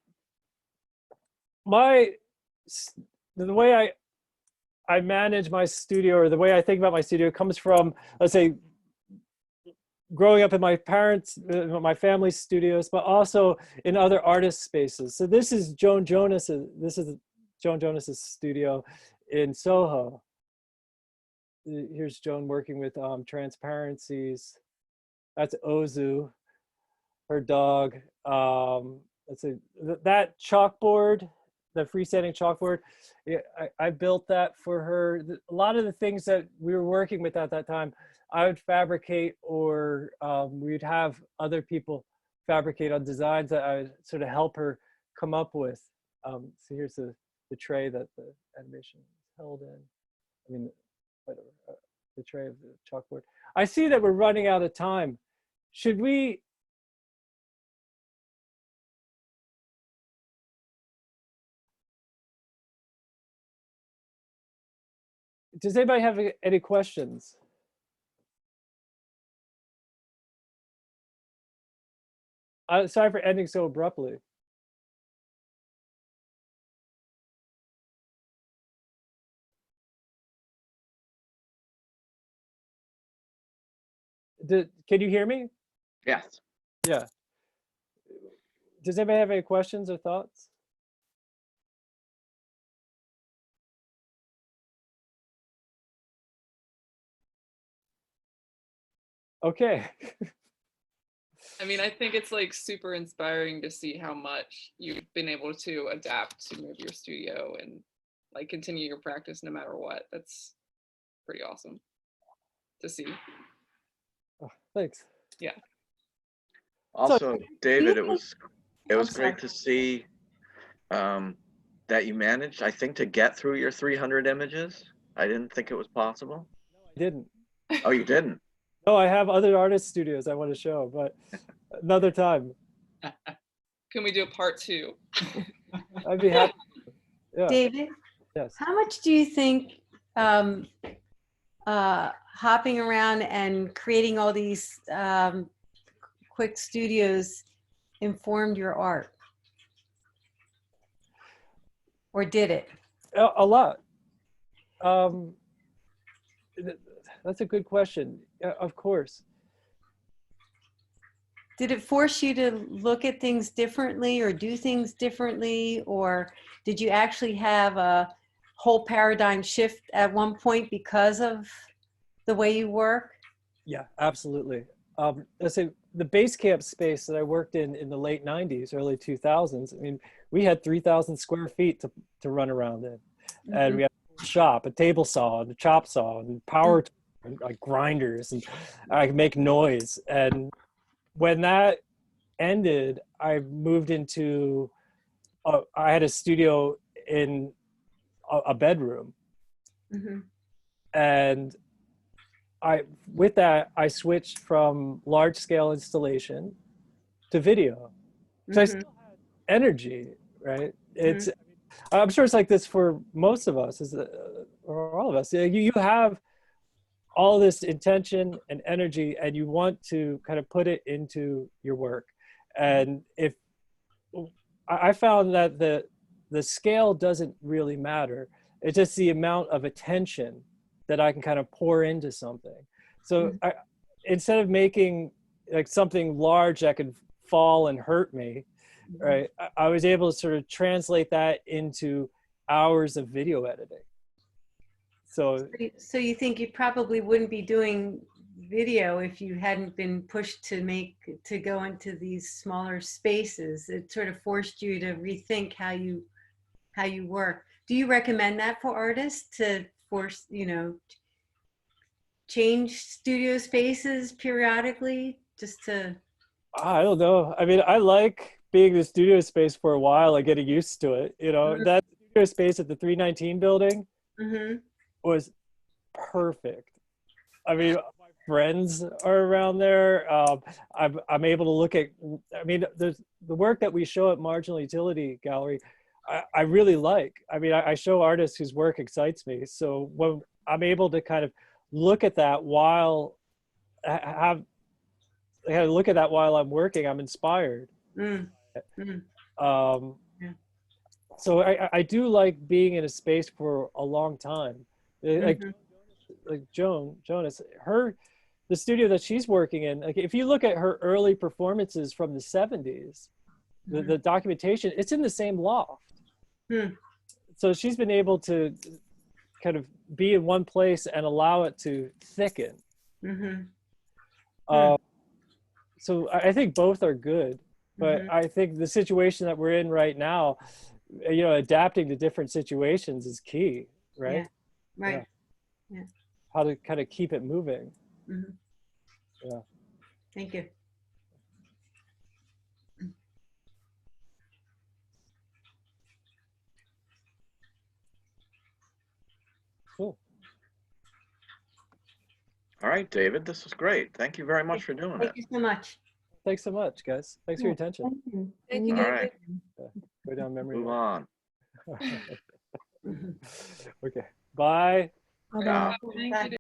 S1: the way I manage my studio, or the way I think about my studio, comes from, let's say, growing up in my family's studios, but also in other artist spaces. So this is Joan Jonas's studio in Soho. Here's Joan working with transparencies. That's Ozu, her dog. Let's see, that chalkboard, the freestanding chalkboard, I built that for her. A lot of the things that we were working with at that time, I would fabricate, or we'd have other people fabricate on designs that I would sort of help her come up with. So here's the tray that the animation is held in. I mean, whatever, the tray of the chalkboard. I see that we're running out of time. Should we? Does anybody have any questions? Sorry for ending so abruptly. Can you hear me?
S2: Yes.
S1: Yeah. Does anybody have any questions or thoughts? Okay.
S3: I mean, I think it's like super inspiring to see how much you've been able to adapt to move your studio and like continue your practice no matter what. That's pretty awesome to see.
S1: Oh, thanks.
S3: Yeah.
S2: Also, David, it was
S4: I'm
S2: great to see that you managed, I think, to get through your 300 images. I didn't think it was possible.
S1: I didn't.
S2: Oh, you didn't?
S1: No, I have other artist studios I want to show, but another time.
S3: Can we do a part 2?
S1: I'd be happy. Yeah.
S4: David,
S1: Yes.
S4: how much do you think hopping around and creating all these quick studios informed your art? Or did it?
S1: A lot. That's a good question. Of course.
S4: Did it force you to look at things differently or do things differently? Or did you actually have a whole paradigm shift at one point because of the way you work?
S1: Yeah, absolutely. Let's say the base camp space that I worked in the late 90s, early 2000s, I mean, we had 3,000 square feet to run around in. Mm-hmm. And we had a shop, a table saw, and a chop saw, and power tools, and like grinders, and I could make noise. And when that ended, I moved into, I had a studio in a bedroom. Mm-hmm. And with that, I switched from large scale installation to video. So I still had energy, right? I'm sure it's like this for most of us, or all of us. You have all this intention and energy, and you want to kind of put it into your work. And if I found that the scale doesn't really matter, it's just the amount of attention that I can kind of pour into something. So instead of making like something large that could fall and hurt me, right, I was able to sort of translate that into hours of video editing. So
S4: you think you probably wouldn't be doing video if you hadn't been pushed to go into these smaller spaces? It sort of forced you to rethink how you work. Do you recommend that for artists to force, change studio spaces periodically just to?
S1: I don't know. I mean, I like being in the studio space for a while and getting used to it. That studio space at the 319 building was perfect. I mean, my friends are around there. I'm able to look at, I mean, the work that we show at Marginal Utility Gallery, I really like. I mean, I show artists whose work excites me. So when I'm able to kind of look at that while look at that while I'm working, I'm inspired. So I do like being in a space for a long time. Like Joan Jonas, the studio that she's working in, like if you look at her early performances from the 70s, the documentation, it's in the same loft. So she's been able to kind of be in one place and allow it to thicken. So I think both are good, but I think the situation that we're in right now, adapting to different situations is key, right?
S4: Yeah.
S1: How to kind of keep it moving. Yeah.
S4: Thank you.
S1: Cool.
S2: All right, David, this was great. Thank you very much for doing it.
S4: Thank you so much.
S1: Thanks so much, guys. Thanks for your attention.
S3: Thank you,
S2: All
S3: David.
S2: right,
S1: Go down memory
S2: move
S1: lane.
S2: on.
S1: Okay. Bye.
S3: Thank you.